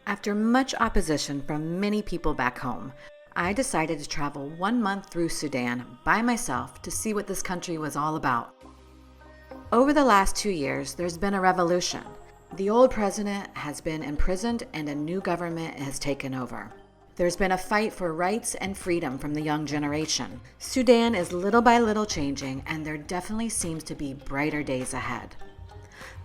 After much opposition from many people back home, I decided to travel 1 month through Sudan by myself to see what this country was all about. Over the last 2 years, there's been a revolution. The old president has been imprisoned and a new government has taken over. There's been a fight for rights and freedom from the young generation. Sudan is little by little changing, and there definitely seems to be brighter days ahead.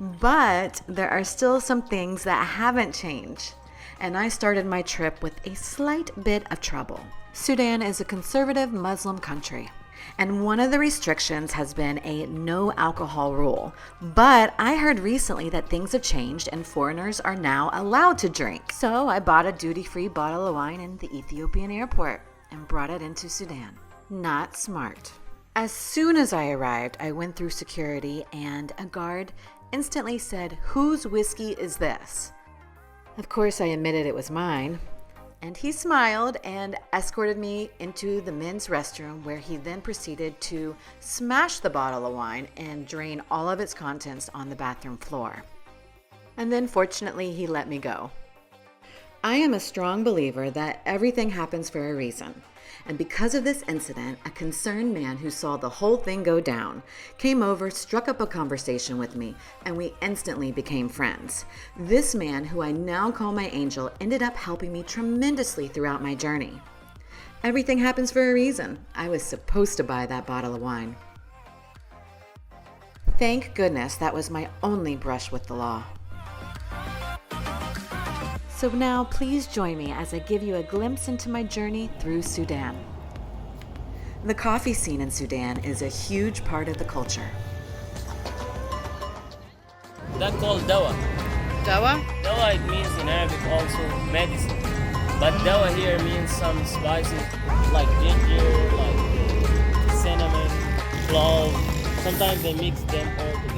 But there are still some things that haven't changed, and I started my trip with a slight bit of trouble. Sudan is a conservative Muslim country, and one of the restrictions has been a no alcohol rule. But I heard recently that things have changed and foreigners are now allowed to drink. So I bought a duty-free bottle of wine in the Ethiopian airport and brought it into Sudan. Not smart. As soon as I arrived, I went through security and a guard instantly said, "Whose whiskey is this?" Of course, I admitted it was mine, and he smiled and escorted me into the men's restroom, where he then proceeded to smash the bottle of wine and drain all of its contents on the bathroom floor. And then fortunately, he let me go. I am a strong believer that everything happens for a reason. And because of this incident, a concerned man who saw the whole thing go down came over, struck up a conversation with me, and we instantly became friends. This man, who I now call my angel, ended up helping me tremendously throughout my journey. Everything happens for a reason. I was supposed to buy that bottle of wine. Thank goodness that was my only brush with the law. So now please join me as I give you a glimpse into my journey through Sudan. The coffee scene in Sudan is a huge part of the culture. That's called dawa. Dawa? Dawa, it means in Arabic also medicine. But dawa here means some spices like ginger, like cinnamon, clove. Sometimes they mix them all together.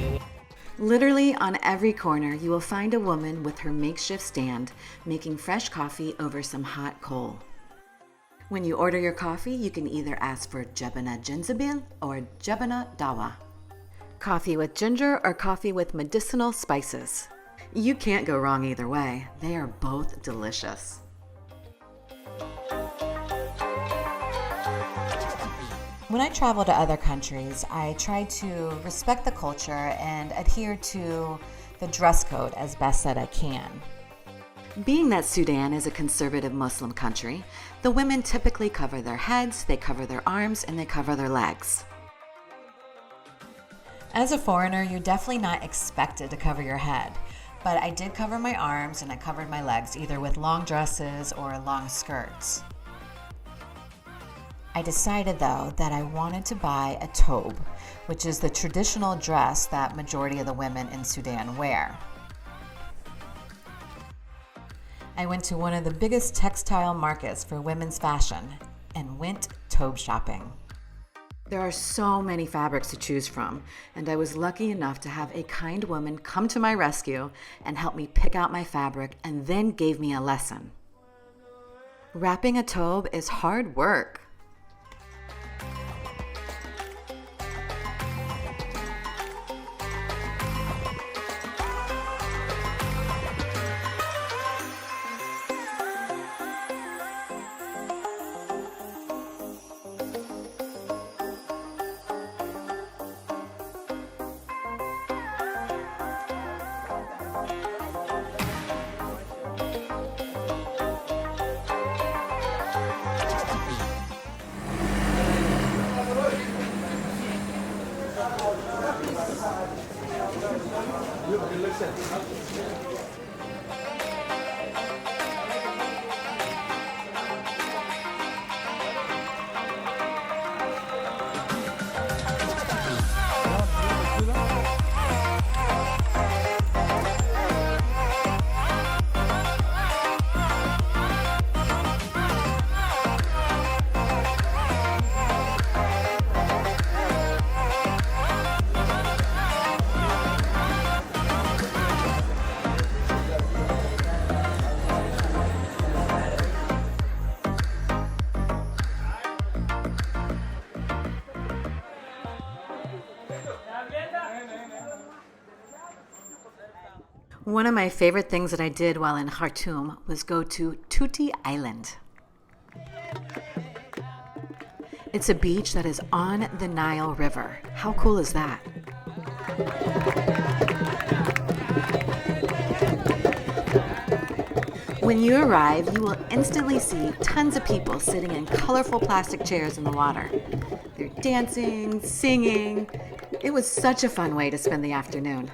Literally on every corner, you will find a woman with her makeshift stand making fresh coffee over some hot coal. When you order your coffee, you can either ask for jabana jinzabil or jabana dawa. Coffee with ginger or coffee with medicinal spices. You can't go wrong either way. They are both delicious. When I travel to other countries, I try to respect the culture and adhere to the dress code as best that I can. Being that Sudan is a conservative Muslim country, the women typically cover their heads, they cover their arms, and they cover their legs. As a foreigner, you're definitely not expected to cover your head, but I did cover my arms and I covered my legs either with long dresses or long skirts. I decided, though, that I wanted to buy a tobe, which is the traditional dress that majority of the women in Sudan wear. I went to one of the biggest textile markets for women's fashion and went tobe shopping. There are so many fabrics to choose from, and I was lucky enough to have a kind woman come to my rescue and help me pick out my fabric and then gave me a lesson. Wrapping a tobe is hard work. One of my favorite things that I did while in Khartoum was go to Tutti Island. It's a beach that is on the Nile River. How cool is that? When you arrive, you will instantly see tons of people sitting in colorful plastic chairs in the water. They're dancing, singing. It was such a fun way to spend the afternoon.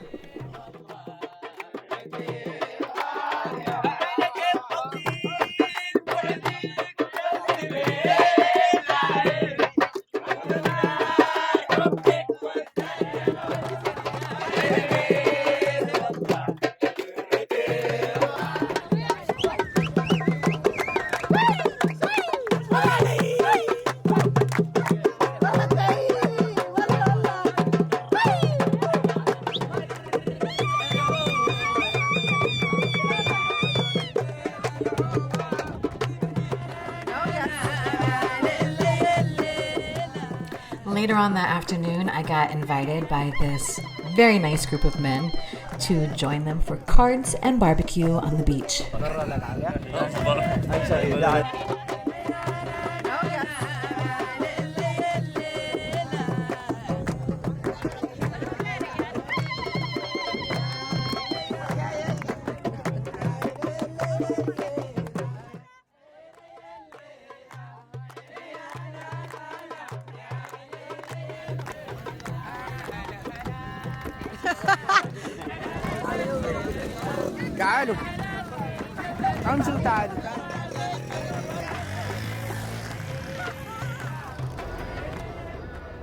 Later on that afternoon, I got invited by this very nice group of men to join them for cards and barbecue on the beach.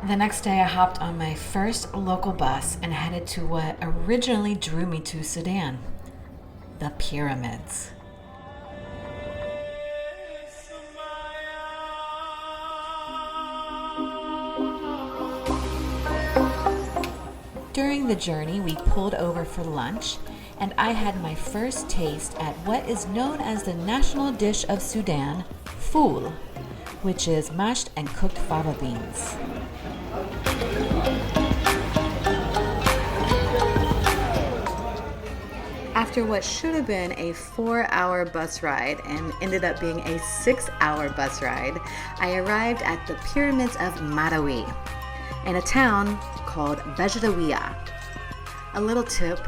The next day I hopped on my first local bus and headed to what originally drew me to Sudan, the pyramids. During the journey, we pulled over for lunch, and I had my first taste at what is known as the national dish of Sudan, fool, which is mashed and cooked fava beans. After what should have been a 4-hour bus ride and ended up being a 6-hour bus ride, I arrived at the pyramids of Meroë in a town called Bejdawiyya. A little tip,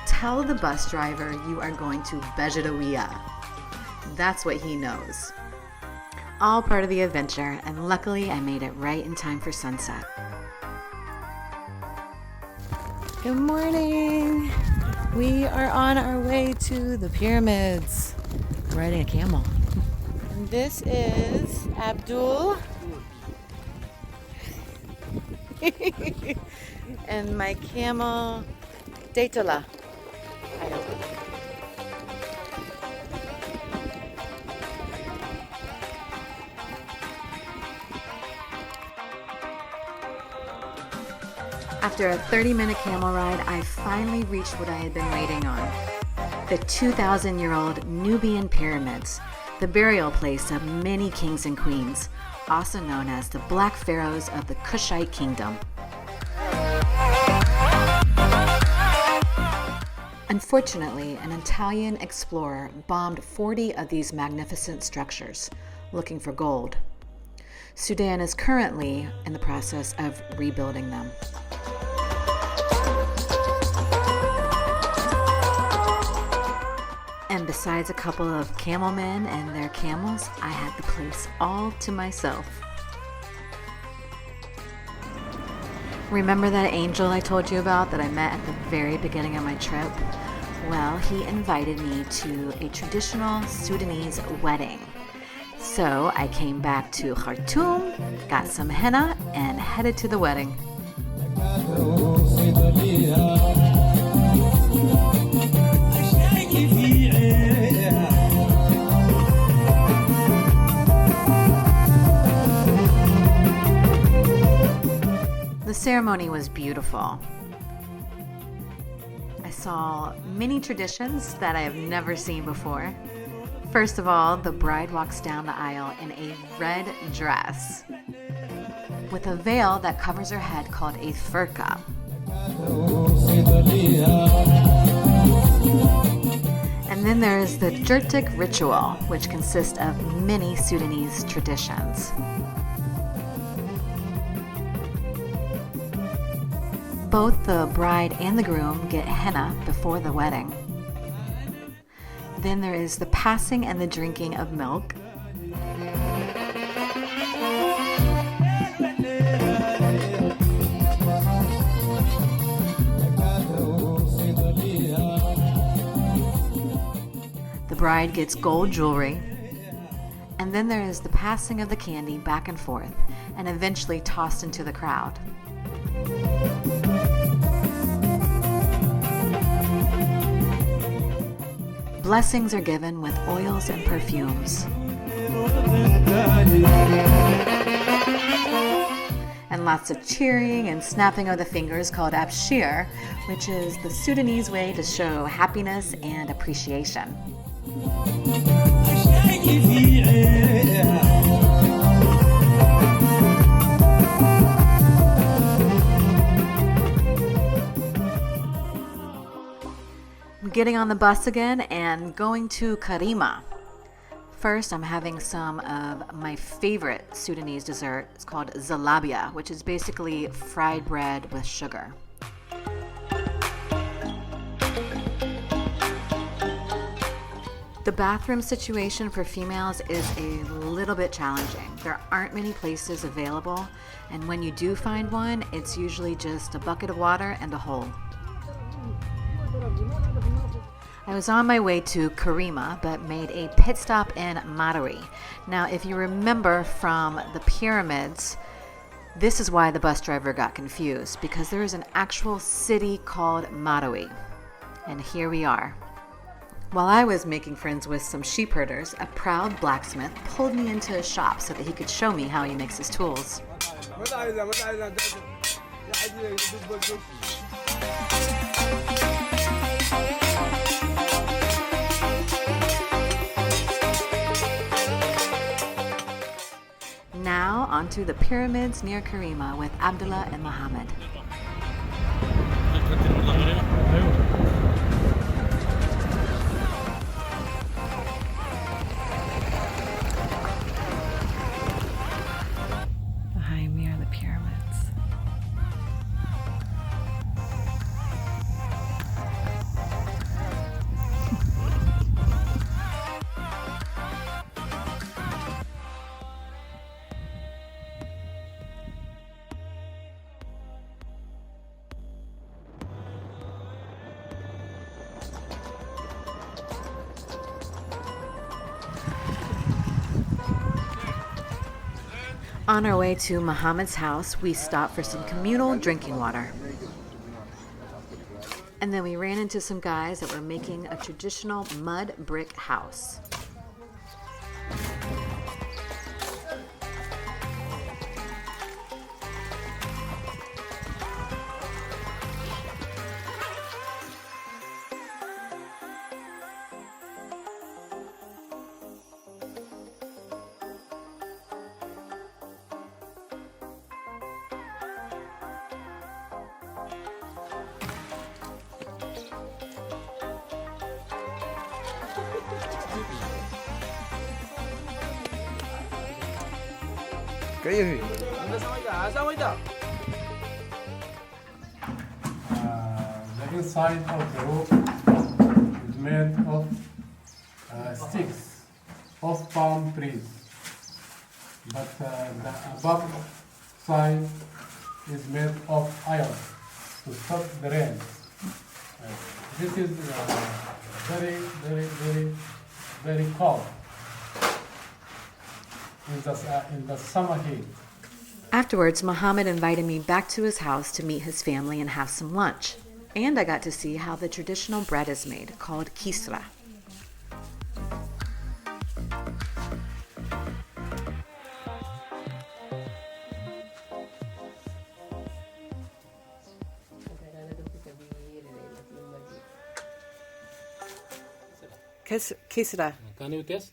tell the bus driver you are going to Bejdawiyya. That's what he knows. All part of the adventure, and luckily I made it right in time for sunset. Good morning! We are on our way to the pyramids. We're riding a camel. And this is Abdul. And my camel, Daytola. I don't know. After a 30-minute camel ride, I finally reached what I had been waiting on. The 2,000-year-old Nubian pyramids, the burial place of many kings and queens, also known as the Black Pharaohs of the Kushite Kingdom. Unfortunately, an Italian explorer bombed 40 of these magnificent structures, looking for gold. Sudan is currently in the process of rebuilding them. And besides a couple of camel men and their camels, I had the place all to myself. Remember that angel I told you about that I met at the very beginning of my trip? Well, he invited me to a traditional Sudanese wedding. So I came back to Khartoum, got some henna, and headed to the wedding. The ceremony was beautiful. I saw many traditions that I have never seen before. First of all, the bride walks down the aisle in a red dress with a veil that covers her head called a furqa. And then there is the Jurtik ritual, which consists of many Sudanese traditions. Both the bride and the groom get henna before the wedding. Then there is the passing and the drinking of milk. The bride gets gold jewelry. And then there is the passing of the candy back and forth and eventually tossed into the crowd. Blessings are given with oils and perfumes. And lots of cheering and snapping of the fingers called abshir, which is the Sudanese way to show happiness and appreciation. I'm getting on the bus again and going to Karima. First, I'm having some of my favorite Sudanese dessert. It's called zalabia, which is basically fried bread with sugar. The bathroom situation for females is a little bit challenging. There aren't many places available, and when you do find one, it's usually just a bucket of water and a hole. I was on my way to Karima, but made a pit stop in Meroë. Now, if you remember from the pyramids, this is why the bus driver got confused, because there is an actual city called Meroë. And here we are. While I was making friends with some sheep herders, a proud blacksmith pulled me into his shop so that he could show me how he makes his tools. Now onto the pyramids near Karima with Abdullah and Mohammed. Behind me are the pyramids. On our way to Mohammed's house, we stopped for some communal drinking water. And then we ran into some guys that were making a traditional mud brick house. كيفي؟ The inside of the roof is made of sticks of palm trees, but the above side is made of iron to stop the rain. This is very cold in the summer heat. Afterwards, Mohammed invited me back to his house to meet his family and have some lunch. And I got to see how the traditional bread is made, called kisra. Kisra. Can you taste?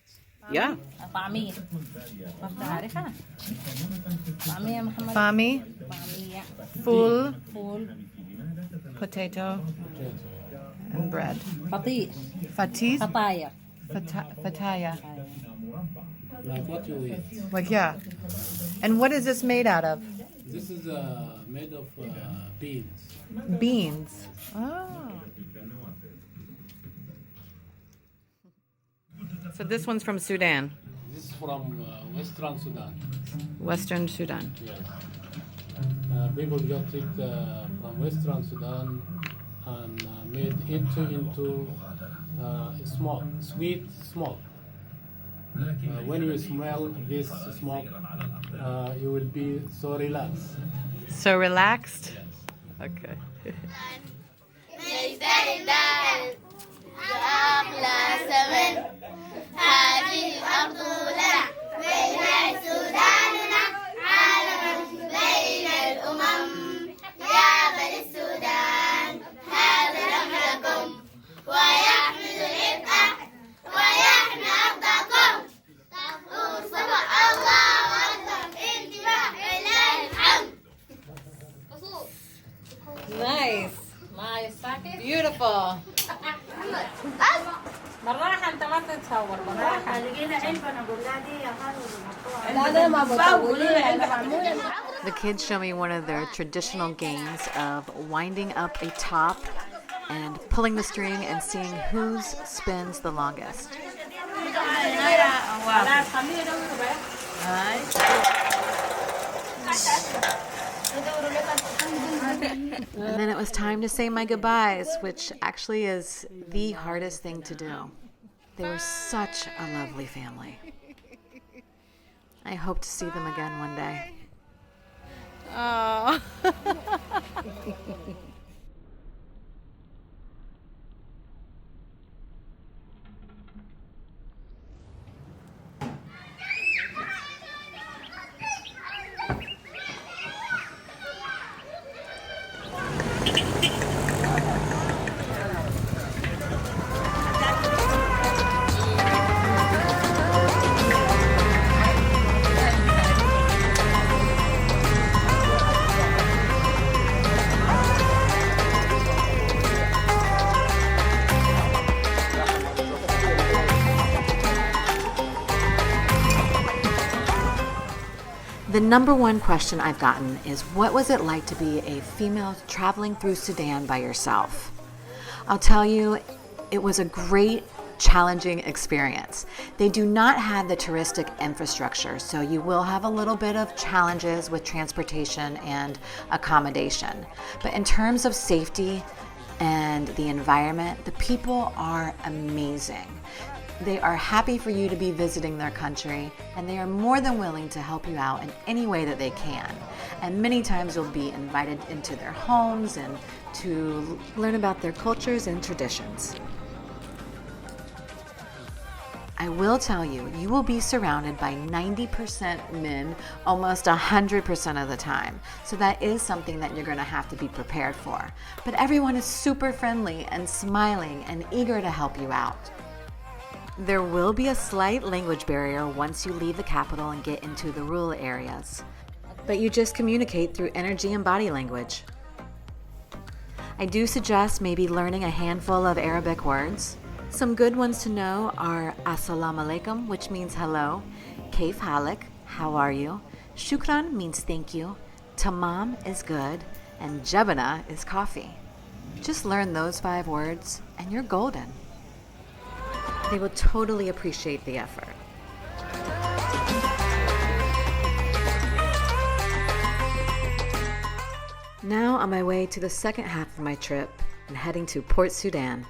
Yeah. طعمية ما بتعرفها طعمية محمد Fami, طعمية full فول potato, and bread. فطير Fatis? فطاير. Fataya. Like what you eat. Like, yeah. And what is this made out of? This is made of beans. Beans. Oh. So this one's from Sudan. This is from Western Sudan. Western Sudan. Yes. People got it from Western Sudan and made it into smoke, sweet smoke. When you smell this smoke, you will be so relaxed. So relaxed? Okay. هذه الأرض لنا بين سوداننا عالم بين الأمم يا بني السودان هذا نحلكم ويحمد العبء ويحمي أرضكم تقول صبح الله أكبر انتباه إلى الحمد. Nice. Nice. ساكت. Beautiful. بالراحة أنت ما تتصور بالراحة. لقينا علبة نقول لها دي يا خالد. لا أنا ما بطولها أنا معمولة. The kids show me one of their traditional games of winding up a top and pulling the string and seeing whose spins the longest. And then it was time to say my goodbyes, which actually is the hardest thing to do. They were such a lovely family. I hope to see them again one day. Oh. The number one question I've gotten is, what was it like to be a female traveling through Sudan by yourself? I'll tell you, it was a great, challenging experience. They do not have the touristic infrastructure, so you will have a little bit of challenges with transportation and accommodation. But in terms of safety and the environment, the people are amazing. They are happy for you to be visiting their country, and they are more than willing to help you out in any way that they can. And many times you'll be invited into their homes and to learn about their cultures and traditions. I will tell you, you will be surrounded by 90% men almost 100% of the time. So that is something that you're going to have to be prepared for. But everyone is super friendly and smiling and eager to help you out. There will be a slight language barrier once you leave the capital and get into the rural areas, but you just communicate through energy and body language. I do suggest maybe learning a handful of Arabic words. Some good ones to know are Assalamu alaikum, which means hello, Kaif halik, how are you, Shukran means thank you, Tamam is good, and Jabana is coffee. Just learn those 5 words and you're golden. They will totally appreciate the effort. Now on my way to the second half of my trip and heading to Port Sudan.